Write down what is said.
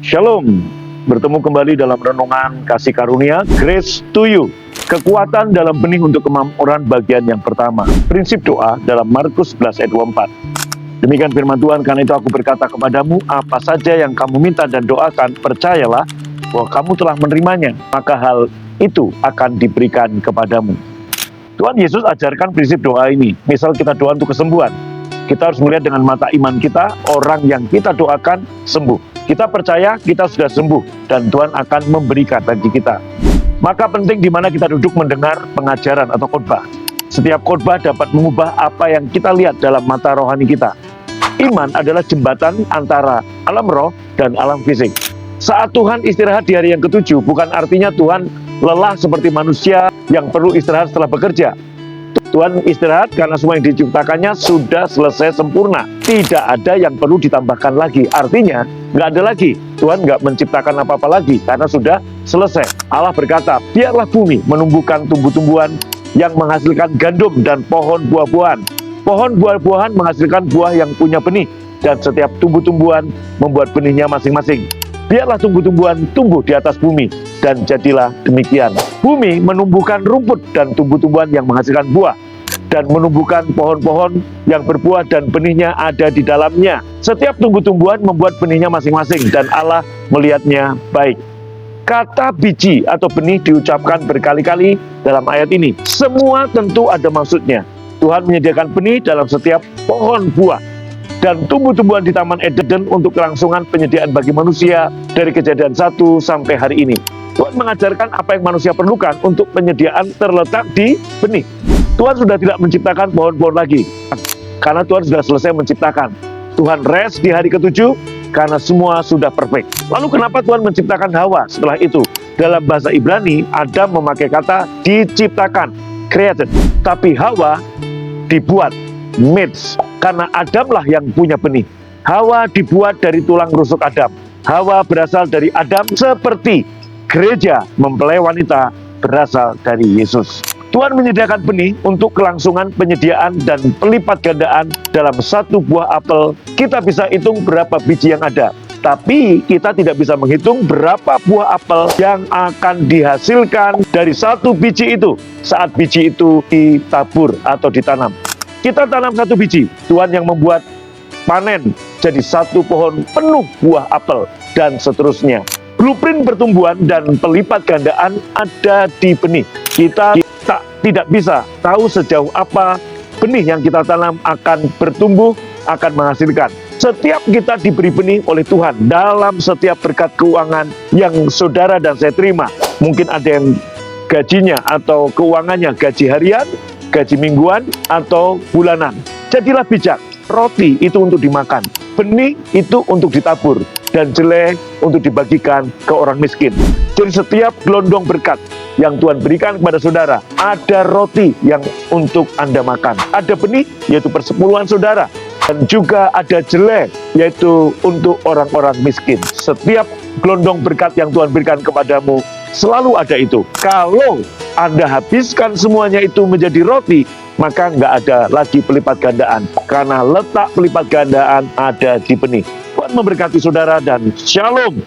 Shalom, bertemu kembali dalam renungan kasih karunia, Grace to You. Kekuatan dalam benih untuk kemakmuran bagian yang pertama. Prinsip doa dalam Markus 11 ayat 24. Demikian firman Tuhan, karena itu aku berkata kepadamu, apa saja yang kamu minta dan doakan, percayalah bahwa kamu telah menerimanya, maka hal itu akan diberikan kepadamu. Tuhan Yesus ajarkan prinsip doa ini. Misal kita doa untuk kesembuhan, kita harus melihat dengan mata iman kita, orang yang kita doakan sembuh. Kita percaya kita sudah sembuh dan Tuhan akan memberikan bagi kita. Maka penting di mana kita duduk mendengar pengajaran atau khotbah. Setiap khotbah dapat mengubah apa yang kita lihat dalam mata rohani kita. Iman adalah jembatan antara alam roh dan alam fisik. Saat Tuhan istirahat di hari yang ketujuh, bukan artinya Tuhan lelah seperti manusia yang perlu istirahat setelah bekerja. Tuhan istirahat karena semua yang diciptakannya sudah selesai sempurna. Tidak ada yang perlu ditambahkan lagi. Artinya, nggak ada lagi. Tuhan nggak menciptakan apa-apa lagi karena sudah selesai. Allah berkata, biarlah bumi menumbuhkan tumbuh-tumbuhan yang menghasilkan gandum dan pohon buah-buahan. Pohon buah-buahan menghasilkan buah yang punya benih, dan setiap tumbuh-tumbuhan membuat benihnya masing-masing. Biarlah tumbuh-tumbuhan tumbuh di atas bumi, dan jadilah demikian. Bumi menumbuhkan rumput dan tumbuh-tumbuhan yang menghasilkan buah, dan menumbuhkan pohon-pohon yang berbuah dan benihnya ada di dalamnya. Setiap tumbuh-tumbuhan membuat benihnya masing-masing, dan Allah melihatnya baik. Kata biji atau benih diucapkan berkali-kali dalam ayat ini. Semua tentu ada maksudnya. Tuhan menyediakan benih dalam setiap pohon buah dan tumbuh-tumbuhan di Taman Eden untuk kelangsungan penyediaan bagi manusia dari Kejadian 1 sampai hari ini. Tuhan mengajarkan apa yang manusia perlukan untuk penyediaan terletak di benih. Tuhan sudah tidak menciptakan pohon-pohon lagi, karena Tuhan sudah selesai menciptakan. Tuhan rest di hari ketujuh, karena semua sudah perfect. Lalu kenapa Tuhan menciptakan Hawa setelah itu? Dalam bahasa Ibrani, Adam memakai kata diciptakan, created. Tapi Hawa dibuat, made, karena Adamlah yang punya benih. Hawa dibuat dari tulang rusuk Adam. Hawa berasal dari Adam, seperti gereja mempelai wanita berasal dari Yesus. Tuhan menyediakan benih untuk kelangsungan penyediaan dan pelipat gandaan dalam satu buah apel. Kita bisa hitung berapa biji yang ada, tapi kita tidak bisa menghitung berapa buah apel yang akan dihasilkan dari satu biji itu saat biji itu ditabur atau ditanam. Kita tanam satu biji, Tuhan yang membuat panen jadi satu pohon penuh buah apel, dan seterusnya. Blueprint pertumbuhan dan pelipat gandaan ada di benih. Kita tidak bisa tahu sejauh apa benih yang kita tanam akan bertumbuh, akan menghasilkan. Setiap kita diberi benih oleh Tuhan dalam setiap berkat keuangan yang saudara dan saya terima. Mungkin ada yang gajinya atau keuangannya gaji harian, gaji mingguan, atau bulanan. Jadilah bijak. Roti itu untuk dimakan, benih itu untuk ditabur, dan jelai untuk dibagikan ke orang miskin. Jadi setiap gelondong berkat yang Tuhan berikan kepada saudara, ada roti yang untuk Anda makan. Ada benih, yaitu persepuluhan saudara. Dan juga ada jelai, yaitu untuk orang-orang miskin. Setiap gelondong berkat yang Tuhan berikan kepadamu, selalu ada itu. Kalau Anda habiskan semuanya itu menjadi roti, maka nggak ada lagi pelipat gandaan. Karena letak pelipat gandaan ada di benih. Tuhan memberkati saudara dan shalom.